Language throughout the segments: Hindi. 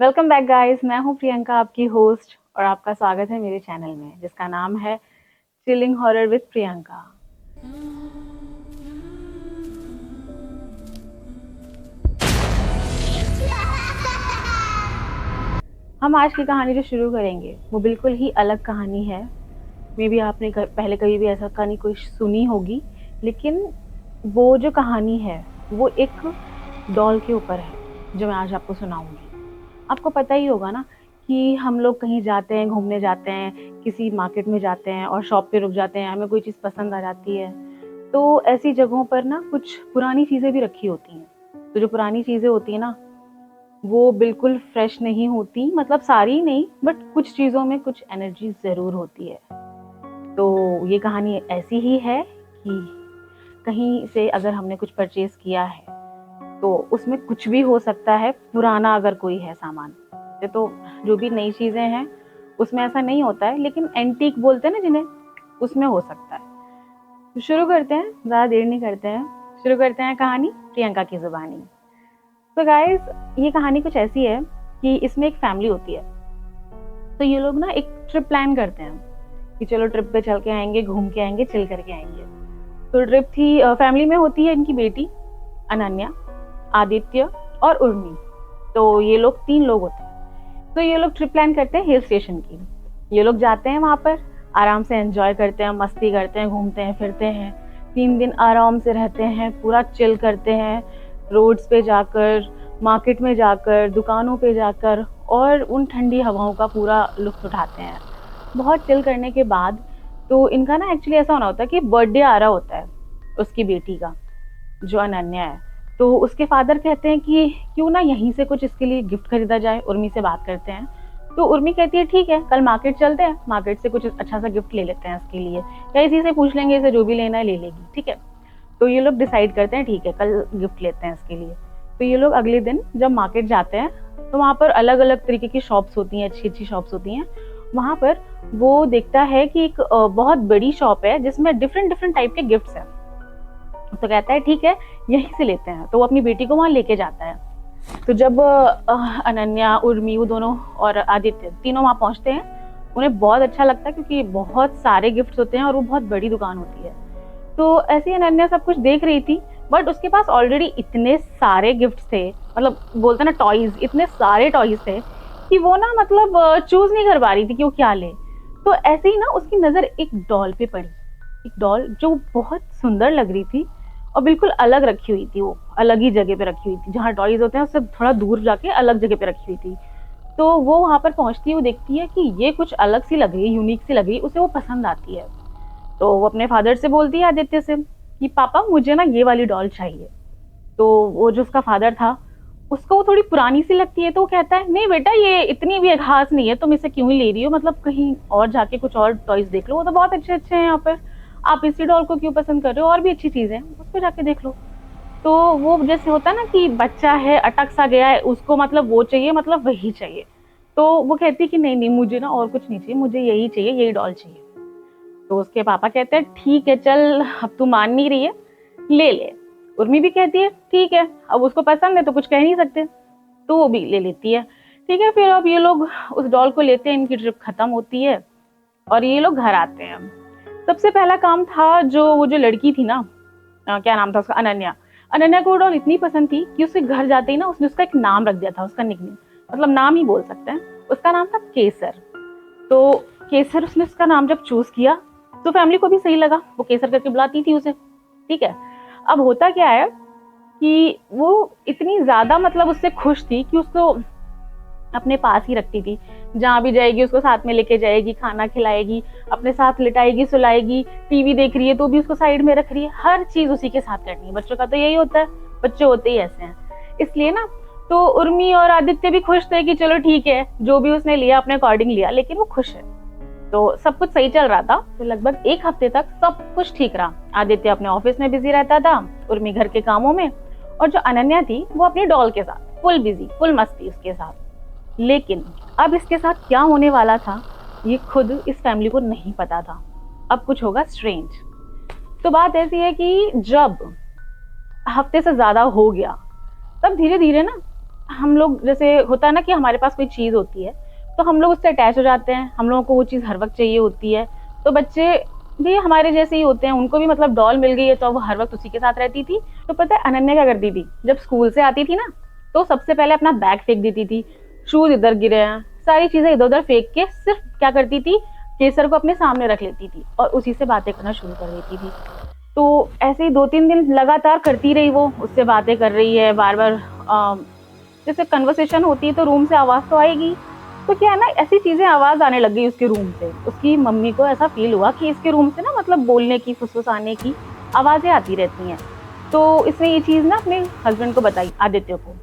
वेलकम बैक गाइस, मैं हूं प्रियंका, आपकी होस्ट, और आपका स्वागत है मेरे चैनल में जिसका नाम है चिलिंग हॉरर विद प्रियंका। हम आज की कहानी जो शुरू करेंगे वो बिल्कुल ही अलग कहानी है। मे बी आपने पहले कभी भी ऐसा कहानी कोई सुनी होगी, लेकिन वो जो कहानी है वो एक डॉल के ऊपर है जो मैं आज आपको सुनाऊंगी। आपको पता ही होगा ना कि हम लोग कहीं जाते हैं, घूमने जाते हैं, किसी मार्केट में जाते हैं और शॉप पे रुक जाते हैं, हमें कोई चीज़ पसंद आ जाती है। तो ऐसी जगहों पर ना कुछ पुरानी चीज़ें भी रखी होती हैं। तो जो पुरानी चीज़ें होती हैं ना, वो बिल्कुल फ्रेश नहीं होती, मतलब सारी नहीं, बट कुछ चीज़ों में कुछ एनर्जी ज़रूर होती है। तो ये कहानी ऐसी ही है कि कहीं से अगर हमने कुछ परचेज़ किया है तो उसमें कुछ भी हो सकता है। पुराना अगर कोई है सामान, तो जो भी नई चीज़ें हैं उसमें ऐसा नहीं होता है, लेकिन एंटीक बोलते हैं ना जिन्हें, उसमें हो सकता है। तो शुरू करते हैं, ज़्यादा देर नहीं करते हैं, शुरू करते हैं कहानी प्रियंका की ज़ुबानी। तो गाइस, ये कहानी कुछ ऐसी है कि इसमें एक फैमिली होती है। तो ये लोग ना एक ट्रिप प्लान करते हैं कि चलो ट्रिप पे चल के आएंगे, घूम के आएंगे, चिल करके आएंगे। तो ट्रिप थी, फैमिली में होती है इनकी बेटी अनन्या, आदित्य और उर्मी। तो ये लोग 3 लोग होते हैं। तो ये लोग ट्रिप प्लान करते हैं हिल स्टेशन की। ये लोग जाते हैं वहाँ पर, आराम से एंजॉय करते हैं, मस्ती करते हैं, घूमते हैं, फिरते हैं। 3 दिन आराम से रहते हैं, पूरा चिल करते हैं, रोड्स पे जाकर, मार्केट में जाकर, दुकानों पे जाकर, और उन ठंडी हवाओं का पूरा लुत्फ उठाते हैं। बहुत चिल करने के बाद तो इनका ना एक्चुअली ऐसा होना होता है कि बर्थडे आ रहा होता है उसकी बेटी का, जो अनन्या है। तो उसके फादर कहते हैं कि क्यों ना यहीं से कुछ इसके लिए गिफ्ट खरीदा जाए। उर्मी से बात करते हैं तो उर्मी कहती है ठीक है, कल मार्केट चलते हैं, मार्केट से कुछ अच्छा सा गिफ्ट ले लेते हैं इसके लिए, या इसी से पूछ लेंगे, इसे जो भी लेना है ले लेगी, ठीक है। तो ये लोग डिसाइड करते हैं ठीक है, कल गिफ्ट लेते हैं इसके लिए। तो ये लोग अगले दिन जब मार्केट जाते हैं तो वहाँ पर अलग अलग तरीके की शॉप्स होती हैं, अच्छी अच्छी शॉप्स होती हैं। वहाँ पर वो देखता है कि एक बहुत बड़ी शॉप है जिसमें डिफरेंट डिफरेंट टाइप के गिफ्ट्स हैं। तो कहता है ठीक है, यहीं से लेते हैं। तो वो अपनी बेटी को वहाँ लेके जाता है। तो जब अनन्या, उर्मी, वो दोनों और आदित्य तीनों वहाँ पहुँचते हैं, उन्हें बहुत अच्छा लगता है क्योंकि बहुत सारे गिफ्ट्स होते हैं और वो बहुत बड़ी दुकान होती है। तो ऐसे ही अनन्या सब कुछ देख रही थी, बट उसके पास ऑलरेडी इतने सारे गिफ्ट्स थे, मतलब बोलते ना टॉयज, इतने सारे टॉयज थे कि वो ना मतलब चूज नहीं कर पा रही थी कि वो क्या ले। तो ऐसे ही ना उसकी नज़र एक डॉल पे पड़ी, एक डॉल जो बहुत सुंदर लग रही थी और बिल्कुल अलग रखी हुई थी। वो अलग ही जगह पे रखी हुई थी, जहाँ टॉयज होते हैं उससे थोड़ा दूर जाके अलग जगह पे रखी हुई थी। तो वो वहाँ पर पहुँचती है, वो देखती है कि ये कुछ अलग सी लग रही है, यूनिक सी लग रही है, उसे वो पसंद आती है। तो वो अपने फादर से बोलती है, आदित्य से, कि पापा मुझे ना ये वाली डॉल चाहिए। तो वो जो उसका फादर था, उसको वो थोड़ी पुरानी सी लगती है। तो वो कहता है नहीं बेटा, ये इतनी भी खास नहीं है, तुम इसे क्यों ही ले रही हो, मतलब कहीं और जाके कुछ और टॉयज देख लो, वो तो बहुत अच्छे अच्छे हैं यहाँ पर, आप इसी डॉल को क्यों पसंद कर रहे हो, और भी अच्छी चीजें हैं, उसको जाके देख लो। तो वो जैसे होता है ना कि बच्चा है, अटक सा गया है, उसको मतलब वो चाहिए, मतलब वही चाहिए। तो वो कहती है कि नहीं नहीं, मुझे ना और कुछ नहीं चाहिए, मुझे यही चाहिए, यही डॉल चाहिए। तो उसके पापा कहते हैं ठीक है चल, अब तू मान नहीं रही है, ले ले। उर्मी भी कहती है ठीक है, अब उसको पसंद है तो कुछ कह नहीं सकते, तो वो भी ले लेती है। ठीक है, फिर अब ये लोग उस डॉल को लेते हैं, इनकी ट्रिप खत्म होती है और ये लोग घर आते हैं। सबसे पहला काम था, जो वो जो लड़की थी ना, क्या नाम था उसका, अनन्या। अनन्या को वो डॉल इतनी पसंद थी कि उसके घर जाते ही ना उसने उसका एक नाम रख दिया था, उसका निकनेम, मतलब नाम ही बोल सकते हैं। उसका नाम था केसर। तो केसर, उसने उसका नाम जब चूज किया तो फैमिली को भी सही लगा, वो केसर करके बुलाती थी उसे, ठीक है। अब होता क्या है कि वो इतनी ज्यादा मतलब उससे खुश थी कि उसको अपने पास ही रखती थी, जहाँ भी जाएगी उसको साथ में लेके जाएगी, खाना खिलाएगी, अपने साथ लिटाएगी, सुलाएगी, टीवी देख रही है तो भी उसको साइड में रख रही है, हर चीज उसी के साथ करनी है। बच्चों का तो यही होता है, बच्चे होते ही ऐसे हैं, इसलिए ना। तो उर्मी और आदित्य भी खुश थे कि चलो ठीक है, जो भी उसने लिया अपने अकॉर्डिंग लिया, लेकिन वो खुश है। तो सब कुछ सही चल रहा था। तो लगभग 1 हफ्ते तक सब कुछ ठीक रहा। आदित्य अपने ऑफिस में बिजी रहता था, उर्मी घर के कामों में, और जो अनन्या थी वो अपनी डॉल के साथ फुल बिजी, फुल मस्ती उसके साथ। लेकिन अब इसके साथ क्या होने वाला था, ये खुद इस फैमिली को नहीं पता था। अब कुछ होगा स्ट्रेंज। तो बात ऐसी है कि जब हफ्ते से ज्यादा हो गया, तब धीरे धीरे ना हम लोग जैसे होता है ना कि हमारे पास कोई चीज़ होती है, तो हम लोग उससे अटैच हो जाते हैं, हम लोगों को वो चीज़ हर वक़्त चाहिए होती है। तो बच्चे भी हमारे जैसे ही होते हैं, उनको भी मतलब डॉल मिल गई है तो वो हर वक़्त उसी के साथ रहती थी। तो पता है अनन्या क्या करती थी? जब स्कूल से आती थी ना, तो सबसे पहले अपना बैग फेंक देती थी, शूज़ इधर गिरे हैं, सारी चीज़ें इधर-उधर फेंक के सिर्फ़ क्या करती थी, केसर को अपने सामने रख लेती थी और उसी से बातें करना शुरू कर देती थी। तो ऐसे ही 2-3 दिन लगातार करती रही वो, उससे बातें कर रही है, बार-बार जैसे कन्वर्सेशन होती है तो रूम से आवाज़ तो आएगी। तो क्या है ना, ऐसी चीज़ें आवाज़ आने लग गई उसके रूम से। उसकी मम्मी को ऐसा फ़ील हुआ कि इसके रूम से ना मतलब बोलने की, फुसफुसाने की आवाज़ें आती रहती हैं। तो इसने ये चीज़ ना अपने हस्बैंड को बताई, आदित्य को,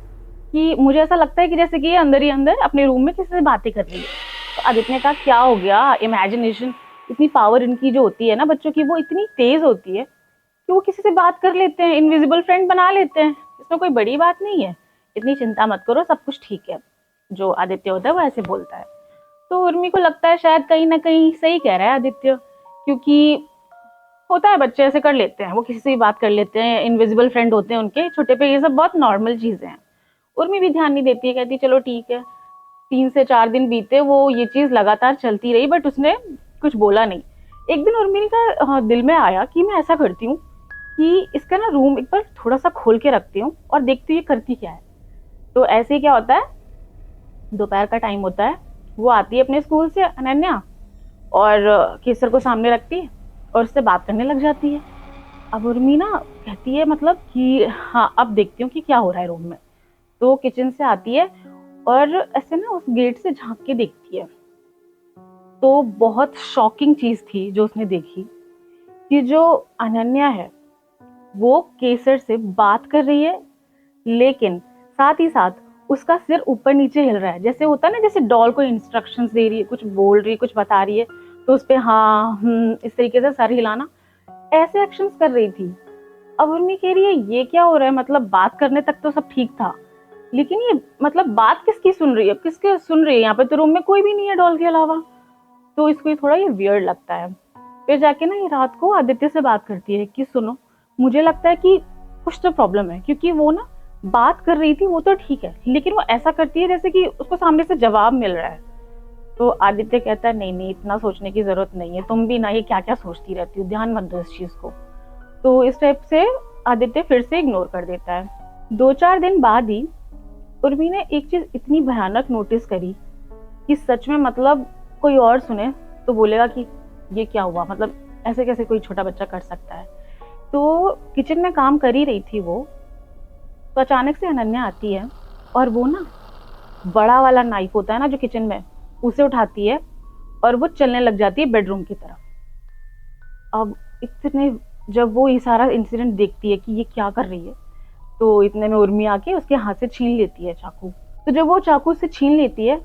कि मुझे ऐसा लगता है कि जैसे कि ये अंदर ही अंदर अपने रूम में किसी से बातें कर रही है। तो आदित्य ने कहा क्या हो गया? इमेजिनेशन, इतनी पावर इनकी जो होती है ना बच्चों की, वो इतनी तेज़ होती है कि वो किसी से बात कर लेते हैं, इनविजिबल फ्रेंड बना लेते हैं। इसमें कोई बड़ी बात नहीं है, इतनी चिंता मत करो, सब कुछ ठीक है। जो आदित्य होता है वो ऐसे बोलता है। तो उर्मी को लगता है शायद कहीं ना कहीं सही कह रहा है आदित्य, क्योंकि होता है बच्चे ऐसे कर लेते हैं, वो किसी से भी बात कर लेते हैं, इनविजिबल फ्रेंड होते हैं उनके छोटे पे, ये सब बहुत नॉर्मल चीजें हैं। उर्मी भी ध्यान नहीं देती है, कहती चलो ठीक है। 3 से 4 दिन बीते, वो ये चीज लगातार चलती रही, बट उसने कुछ बोला नहीं। एक दिन उर्मी का दिल में आया कि मैं ऐसा करती हूँ कि इसका ना रूम एक बार थोड़ा सा खोल के रखती हूँ और देखती हूँ ये करती क्या है। तो ऐसे ही क्या होता है, दोपहर का टाइम होता है, वो आती है अपने स्कूल से अनन्या, और केसर को सामने रखती है और उससे बात करने लग जाती है। अब उर्मी ना कहती है मतलब कि हाँ अब देखती हूँ कि क्या हो रहा है रूम में। तो किचन से आती है और ऐसे ना उस गेट से झांक के देखती है। तो बहुत शॉकिंग चीज थी जो उसने देखी, कि जो अनन्या है वो केसर से बात कर रही है, लेकिन साथ ही साथ उसका सिर ऊपर नीचे हिल रहा है, जैसे होता है ना, जैसे डॉल को इंस्ट्रक्शंस दे रही है, कुछ बोल रही है, कुछ बता रही है, तो उस पे हाँ इस तरीके से सर हिलाना, ऐसे एक्शंस कर रही थी। अब उर्मी कह रही है ये क्या हो रहा है, मतलब बात करने तक तो सब ठीक था, लेकिन ये मतलब बात किसकी सुन रही है, किसके सुन रही है, यहाँ पे तो रूम में कोई भी नहीं है डॉल के अलावा। तो इसको ये थोड़ा ये वियर्ड लगता है। फिर जाके ना ये रात को आदित्य से बात करती है कि सुनो, मुझे लगता है कि कुछ तो प्रॉब्लम है, क्योंकि वो ना बात कर रही थी वो तो ठीक है, लेकिन वो ऐसा करती है जैसे कि उसको सामने से जवाब मिल रहा है। तो आदित्य कहता है नहीं नहीं, इतना सोचने की जरूरत नहीं है, तुम भी ना ये क्या क्या सोचती रहती हो, ध्यान मत दो इस चीज को। तो इस टाइप से आदित्य फिर से इग्नोर कर देता है। 2-4 दिन बाद ही उर्मी ने एक चीज इतनी भयानक नोटिस करी कि सच में मतलब कोई और सुने तो बोलेगा कि ये क्या हुआ, मतलब ऐसे कैसे कोई छोटा बच्चा कर सकता है। तो किचन में काम कर ही रही थी वो, तो अचानक से अनन्या आती है और वो ना बड़ा वाला नाइफ होता है ना जो किचन में, उसे उठाती है और वो चलने लग जाती है बेडरूम की तरफ। अब इतने, जब वो ये सारा इंसिडेंट देखती है कि ये क्या कर रही है, तो इतने में उर्मी आके उसके हाथ से छीन लेती है चाकू। तो जब वो चाकू से छीन लेती है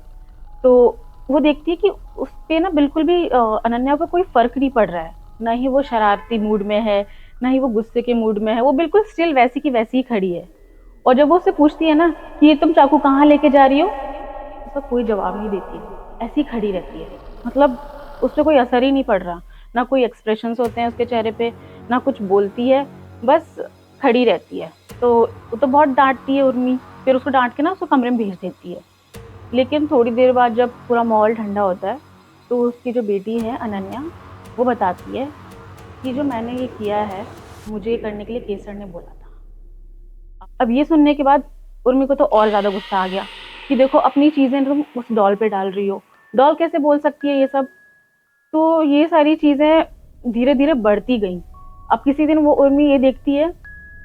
तो वो देखती है कि उस पे ना बिल्कुल भी अनन्या को कोई फर्क नहीं पड़ रहा है, ना ही वो शरारती मूड में है, ना ही वो गुस्से के मूड में है, वो बिल्कुल स्टिल वैसी की वैसी ही खड़ी है। और जब वो उससे पूछती है ना कि ये तुम चाकू कहाँ लेके जा रही हो, उसका कोई जवाब नहीं देती है, ऐसी खड़ी रहती है। मतलब उस पर कोई असर ही नहीं पड़ रहा, ना कोई एक्सप्रेशंस होते हैं उसके चेहरे पे, ना कुछ बोलती है, बस खड़ी रहती है। तो वो तो बहुत डांटती है उर्मी, फिर उसको डांट के ना उसको कमरे में भेज देती है। लेकिन थोड़ी देर बाद जब पूरा माहौल ठंडा होता है, तो उसकी जो बेटी है अनन्या, वो बताती है कि जो मैंने ये किया है, मुझे ये करने के लिए केसर ने बोला था। अब ये सुनने के बाद उर्मी को तो और ज्यादा गुस्सा आ गया कि देखो अपनी चीजें तुम उस डॉल पे डाल रही हो, डॉल कैसे बोल सकती है ये सब। तो ये सारी चीजें धीरे धीरे बढ़ती गई। अब किसी दिन वो उर्मी ये देखती है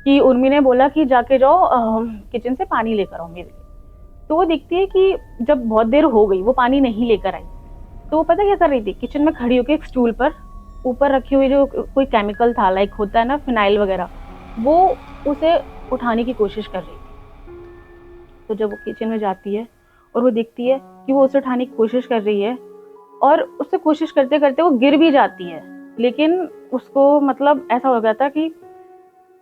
कि उर्मी ने बोला कि जाके जाओ किचन से पानी लेकर आओ मेरे लिए। तो वो देखती है कि जब बहुत देर हो गई वो पानी नहीं लेकर आई, तो वो पता क्या कर रही थी, किचन में खड़ी होकर एक स्टूल पर ऊपर रखी हुई जो कोई केमिकल था, लाइक होता है ना फिनाइल वगैरह, वो उसे उठाने की कोशिश कर रही थी। तो जब वो किचन में जाती है और वो देखती है कि वो उसे उठाने की कोशिश कर रही है, और उससे कोशिश करते करते वो गिर भी जाती है, लेकिन उसको मतलब ऐसा हो गया था कि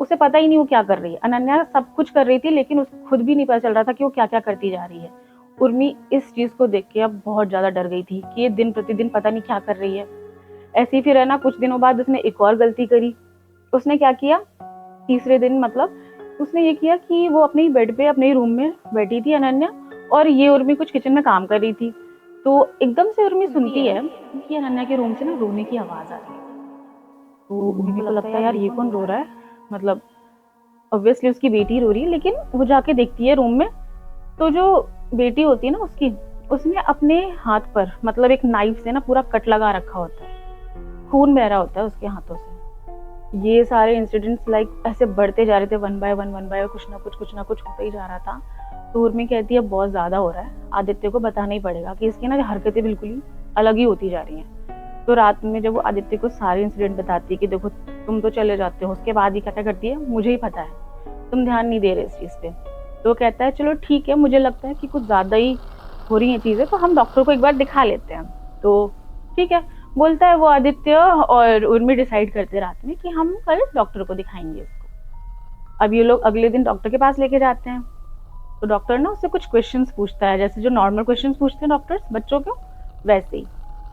उसे पता ही नहीं वो क्या कर रही है। अनन्या सब कुछ कर रही थी, लेकिन उसको खुद भी नहीं पता चल रहा था कि वो क्या क्या करती जा रही है। उर्मी इस चीज को देख के अब बहुत ज्यादा डर गई थी कि ये दिन प्रतिदिन पता नहीं क्या कर रही है। ऐसे ही फिर है ना, कुछ दिनों बाद उसने एक और गलती करी। उसने क्या किया, तीसरे दिन मतलब उसने ये किया कि वो अपने ही बेड पे अपने ही रूम में बैठी थी अनन्या, और ये उर्मी कुछ किचन में काम कर रही थी। तो एकदम से उर्मी सुनती है कि अनन्या के रूम से ना रोने की आवाज़ आ रही है। तो उर्मी को लगता है यार ये कौन रो रहा है, मतलब ऑब्वियसली उसकी बेटी रो रही है। लेकिन वो जाके देखती है रूम में, तो जो बेटी होती है ना उसकी, उसने अपने हाथ पर मतलब एक नाइफ से ना पूरा कट लगा रखा होता है, खून बह रहा होता है उसके हाथों से। ये सारे इंसिडेंट्स लाइक ऐसे बढ़ते जा रहे थे, वन बाय कुछ ना कुछ होता ही जा रहा था। तो उर्मी कहती है बहुत ज्यादा हो रहा है, आदित्य को बताना ही पड़ेगा कि इसकी ना हरकतें बिल्कुल ही अलग ही होती जा रही हैं। तो रात में जब वो आदित्य को सारे इंसिडेंट बताती है कि देखो तुम तो चले जाते हो, उसके बाद ही क्या क्या करती है मुझे ही पता है, तुम ध्यान नहीं दे रहे इस चीज पे। तो कहता है चलो ठीक है, मुझे लगता है कि कुछ ज्यादा ही हो रही है चीजें, तो हम डॉक्टर को एक बार दिखा लेते हैं। तो ठीक है, बोलता है वो आदित्य, और उर्मी डिसाइड करते रात में कि हम कल डॉक्टर को दिखाएंगे इसको। अब ये लोग अगले दिन डॉक्टर के पास लेके जाते हैं। तो डॉक्टर ना उससे कुछ क्वेश्चंस पूछता है, जैसे जो नॉर्मल क्वेश्चंस पूछते हैं डॉक्टर्स बच्चों को, वैसे ही।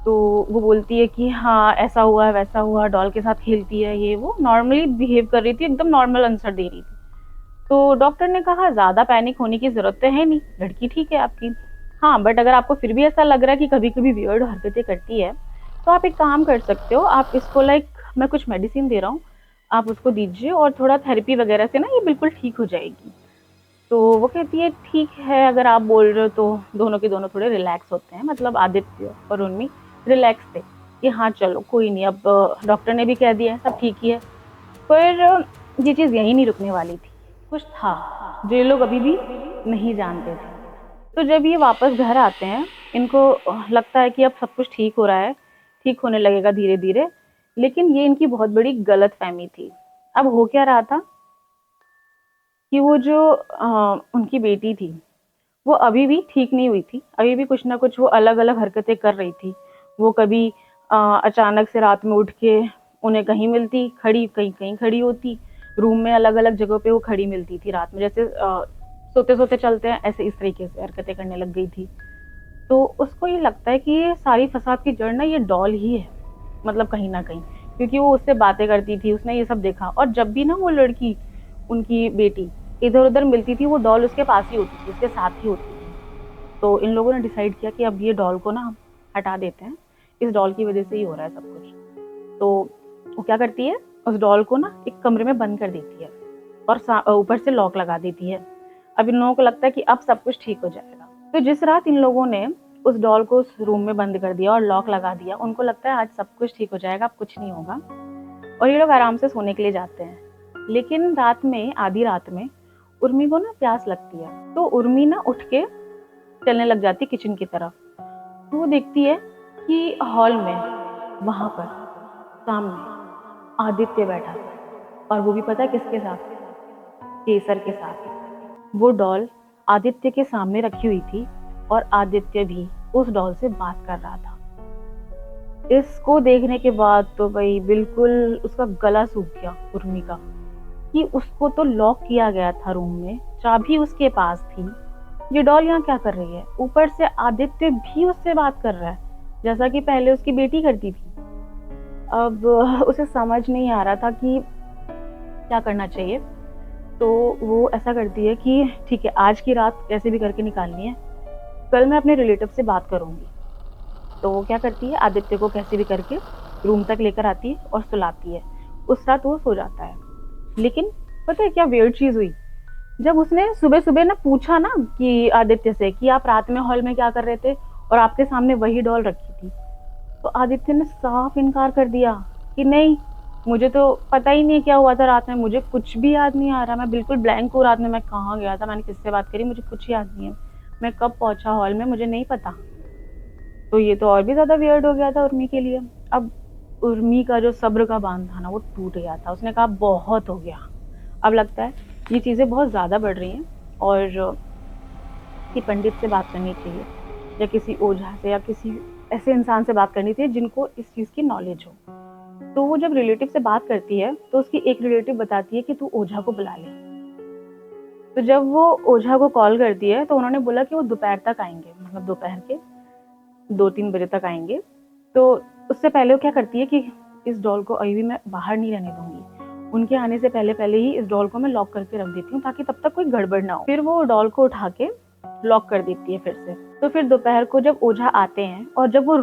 तो वो बोलती है कि हाँ ऐसा हुआ वैसा हुआ, डॉल के साथ खेलती है, ये वो नॉर्मली बिहेव कर रही थी, एकदम नॉर्मल आंसर दे रही थी। तो डॉक्टर ने कहा ज्यादा पैनिक होने की जरूरत तो है नहीं, लड़की ठीक है आपकी। हाँ बट अगर आपको फिर भी ऐसा लग रहा है कि कभी कभी वियर्ड हरकतें करती है, तो आप एक काम कर सकते हो, आप इसको लाइक मैं कुछ मेडिसिन दे रहा हूँ, आप उसको दीजिए और थोड़ा थेरेपी वगैरह से ना ये बिल्कुल ठीक हो जाएगी। तो वो कहती है ठीक है अगर आप बोल रहे हो। तो दोनों के दोनों थोड़े रिलैक्स होते हैं, मतलब आदित्य और उर्मी रिलैक्स थे कि हाँ चलो कोई नहीं, अब डॉक्टर ने भी कह दिया है सब ठीक ही है। पर ये चीज़ यहीं नहीं रुकने वाली थी, कुछ था जो ये लोग अभी भी नहीं जानते थे। तो जब ये वापस घर आते हैं, इनको लगता है कि अब सब कुछ ठीक हो रहा है, ठीक होने लगेगा धीरे धीरे। लेकिन ये इनकी बहुत बड़ी गलत फहमी थी। अब हो क्या रहा था कि वो जो उनकी बेटी थी, वो अभी भी ठीक नहीं हुई थी, अभी भी कुछ ना कुछ वो अलग अलग हरकतें कर रही थी। वो कभी अचानक से रात में उठ के उन्हें कहीं मिलती खड़ी, कहीं कहीं खड़ी होती, रूम में अलग अलग जगह पे वो खड़ी मिलती थी रात में, जैसे सोते सोते चलते हैं ऐसे, इस तरीके से हरकतें करने लग गई थी। तो उसको ये लगता है कि ये सारी फसाद की जड़ ना ये डॉल ही है, मतलब कहीं ना कहीं, क्योंकि वो उससे बातें करती थी, उसने ये सब देखा। और जब भी ना वो लड़की, उनकी बेटी इधर उधर मिलती थी, वो डॉल उसके पास ही होती थी, उसके साथ ही होती थी। तो इन लोगों ने डिसाइड किया कि अब ये डॉल को ना हम हटा देते हैं, इस डॉल की वजह से ही हो रहा है सब कुछ। तो वो क्या करती है, उस डॉल को ना एक कमरे में बंद कर देती है और ऊपर से लॉक लगा देती है। अब इन लोगों को लगता है कि अब सब कुछ ठीक हो जाएगा। तो जिस रात इन लोगों ने उस डॉल को उस रूम में बंद कर दिया और लॉक लगा दिया, उनको लगता है आज सब कुछ ठीक हो जाएगा, अब कुछ नहीं होगा, और ये लोग आराम से सोने के लिए जाते हैं। लेकिन रात में, आधी रात में, उर्मी को ना प्यास लगती है। तो उर्मी ना उठ के चलने लग जाती किचन की तरफ। तो वो देखती है कि हॉल में वहां पर सामने आदित्य बैठा था, और वो भी पता है किसके साथ, केसर के साथ। वो डॉल आदित्य के सामने रखी हुई थी, और आदित्य भी उस डॉल से बात कर रहा था। इसको देखने के बाद तो भाई बिल्कुल उसका गला सूख गया उर्मी का, कि उसको तो लॉक किया गया था रूम में, चाबी उसके पास थी, ये डॉल यहाँ क्या कर रही है, ऊपर से आदित्य भी उससे बात कर रहा है जैसा कि पहले उसकी बेटी करती थी। अब उसे समझ नहीं आ रहा था कि क्या करना चाहिए। तो वो ऐसा करती है कि ठीक है आज की रात कैसे भी करके निकालनी है, कल मैं अपने रिलेटिव से बात करूंगी। तो वो क्या करती है, आदित्य को कैसे भी करके रूम तक लेकर आती है और सुलाती है। उस रात वो सो जाता है। लेकिन पता है क्या वियर्ड चीज हुई, जब उसने सुबह सुबह ना पूछा ना कि आदित्य से कि आप रात में हॉल में क्या कर रहे थे, और आपके सामने वही डॉल रखी थी, तो आदित्य ने साफ इनकार कर दिया कि नहीं, मुझे तो पता ही नहीं क्या हुआ था रात में, मुझे कुछ भी याद नहीं आ रहा, मैं बिल्कुल ब्लैंक हूँ, रात में मैं कहाँ गया था, मैंने किससे बात करी, मुझे कुछ याद नहीं है, मैं कब पहुंचा हॉल में मुझे नहीं पता। तो ये तो और भी ज्यादा वियर्ड हो गया था उर्मी के लिए। अब उर्मी का जो सब्र का बांध था ना वो टूट गया था, उसने कहा बहुत हो गया, अब लगता है ये चीज़ें बहुत ज़्यादा बढ़ रही हैं, और किसी पंडित से बात करनी चाहिए, या किसी ओझा से, या किसी ऐसे इंसान से बात करनी चाहिए जिनको इस चीज़ की नॉलेज हो। तो वो जब रिलेटिव से बात करती है, तो उसकी एक रिलेटिव बताती है कि तू ओझा को बुला ले। तो जब वो ओझा को कॉल करती है, तो उन्होंने बोला कि वो दोपहर तक आएंगे, मतलब दोपहर के 2-3 बजे तक आएंगे। तो उससे पहले वो क्या करती है कि इस डॉल को अभी भी मैं बाहर नहीं रहने दूंगी, उनके आने से पहले ही इस डॉल को मैं लॉक करके रख देती हूँ ताकि तब तक कोई गड़बड़ ना हो। फिर वो डॉल को उठा के लॉक कर देती है फिर से। तो फिर दोपहर को जब ओझा आते हैं और जब वो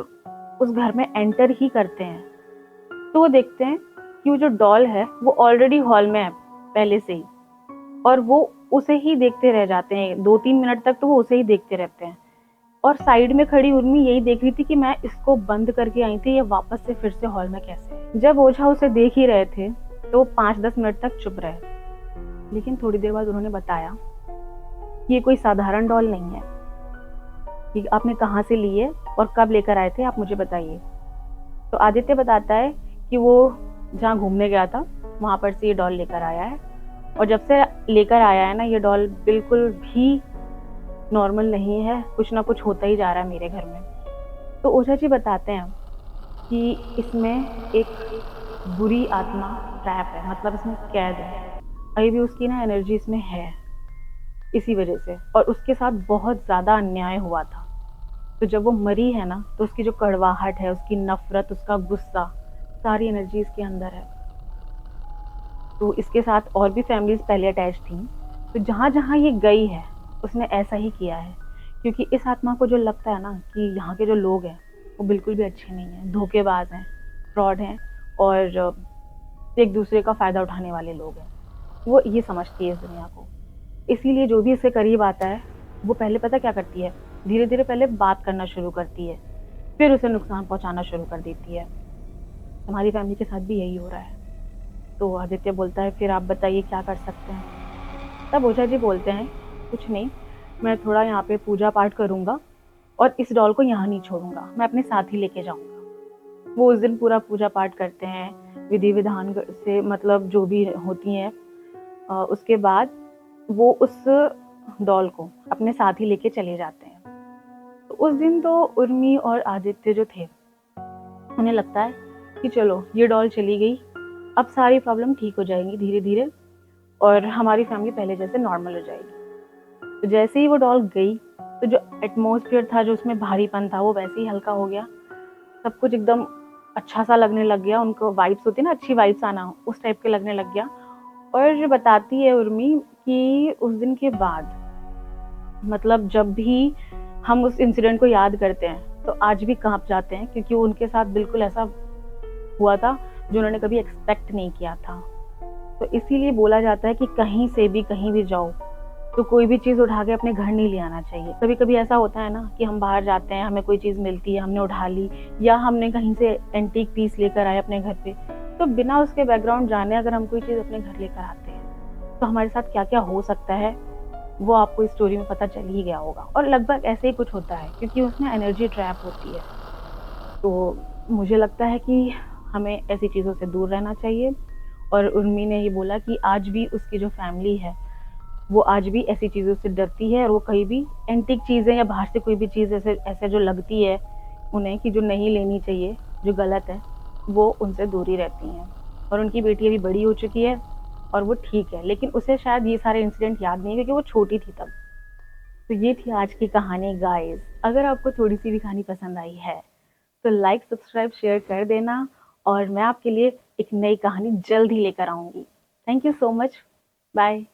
उस घर में एंटर ही करते हैं तो वो देखते हैं कि वो जो डॉल है वो ऑलरेडी हॉल में है पहले से ही, और वो उसे ही देखते रह जाते हैं 2-3 मिनट तक। तो वो उसे ही देखते रहते हैं और साइड में खड़ी उर्मी यही देख रही थी कि मैं इसको बंद करके आई थी, ये वापस से फिर से हॉल में कैसे। जब ओझा उसे देख ही रहे थे तो 5-10 मिनट तक चुप रहे, लेकिन थोड़ी देर बाद उन्होंने बताया ये कोई साधारण डॉल नहीं है, कि आपने कहाँ से ली है और कब लेकर आए थे, आप मुझे बताइए। तो आदित्य बताता है कि वो जहाँ घूमने गया था वहाँ पर से ये डॉल लेकर आया है, और जब से लेकर आया है ना ये डॉल बिल्कुल भी नॉर्मल नहीं है, कुछ ना कुछ होता ही जा रहा है मेरे घर में। तो ओझा जी बताते हैं कि इसमें एक बुरी आत्मा ट्रैप है, मतलब इसमें कैद है, अभी भी उसकी ना एनर्जी इसमें है इसी वजह से, और उसके साथ बहुत ज़्यादा अन्याय हुआ था। तो जब वो मरी है ना तो उसकी जो कड़वाहट है, उसकी नफरत, उसका गुस्सा, सारी एनर्जी इसके अंदर है। तो इसके साथ और भी फैमिलीज पहले अटैच थी, तो जहाँ जहाँ ये गई है उसने ऐसा ही किया है, क्योंकि इस आत्मा को जो लगता है ना कि यहाँ के जो लोग हैं वो बिल्कुल भी अच्छे नहीं हैं, धोखेबाज हैं, फ्रॉड हैं, और एक दूसरे का फ़ायदा उठाने वाले लोग हैं। वो ये समझती है इस दुनिया को। इसीलिए जो भी इसके करीब आता है वो पहले पता क्या करती है, धीरे धीरे पहले बात करना शुरू करती है, फिर उसे नुकसान पहुंचाना शुरू कर देती है। हमारी फैमिली के साथ भी यही हो रहा है। तो आदित्य बोलता है फिर आप बताइए क्या कर सकते हैं। तब ओझा जी बोलते हैं कुछ नहीं, मैं थोड़ा यहाँ पे पूजा पाठ करूँगा और इस डॉल को यहाँ नहीं छोड़ूंगा, मैं अपने साथ ही लेके जाऊँगा। वो उस दिन पूरा पूजा पाठ करते हैं विधि विधान से, मतलब जो भी होती हैं। उसके बाद वो उस डॉल को अपने साथ ही लेके चले जाते हैं। तो उस दिन तो उर्मी और आदित्य जो थे उन्हें लगता है कि चलो ये डॉल चली गई, अब सारी प्रॉब्लम ठीक हो जाएंगी धीरे धीरे और हमारी फैमिली पहले जैसे नॉर्मल हो जाएगी। तो जैसे ही वो डॉल गई तो जो एटमॉस्फेयर था, जो उसमें भारीपन था, वो वैसे ही हल्का हो गया। सब कुछ एकदम अच्छा सा लगने लग गया, उनको वाइब्स होती है ना, अच्छी वाइब्स आना, उस टाइप के लगने लग गया। और बताती है उर्मी कि उस दिन के बाद, मतलब जब भी हम उस इंसिडेंट को याद करते हैं तो आज भी कांप जाते हैं, क्योंकि उनके साथ बिल्कुल ऐसा हुआ था जो उन्होंने कभी एक्सपेक्ट नहीं किया था। तो इसीलिए बोला जाता है कि कहीं से भी कहीं भी जाओ तो कोई भी चीज़ उठा के अपने घर नहीं ले आना चाहिए। कभी कभी ऐसा होता है ना कि हम बाहर जाते हैं, हमें कोई चीज़ मिलती है, हमने उठा ली, या हमने कहीं से एंटीक पीस लेकर आए अपने घर पे, तो बिना उसके बैकग्राउंड जाने अगर हम कोई चीज़ अपने घर लेकर आते हैं तो हमारे साथ क्या क्या हो सकता है वो आपको इस स्टोरी में पता चल ही गया होगा। और लगभग ऐसे ही कुछ होता है, क्योंकि उसमें एनर्जी ट्रैप होती है। तो मुझे लगता है कि हमें ऐसी चीज़ों से दूर रहना चाहिए। और उर्मी ने ये बोला कि आज भी उसकी जो फैमिली है वो आज भी ऐसी चीज़ों से डरती है, और वो कहीं भी एंटीक चीज़ें या बाहर से कोई भी चीज़ ऐसे ऐसे जो लगती है उन्हें कि जो नहीं लेनी चाहिए, जो गलत है, वो उनसे दूर ही रहती हैं। और उनकी बेटी अभी बड़ी हो चुकी है और वो ठीक है, लेकिन उसे शायद ये सारे इंसिडेंट याद नहीं है क्योंकि वो छोटी थी तब। तो ये थी आज की कहानी गाइस। अगर आपको थोड़ी सी भी कहानी पसंद आई है तो लाइक, सब्सक्राइब, शेयर कर देना, और मैं आपके लिए एक नई कहानी जल्द ही लेकर आऊँगी। Thank you so much. Bye.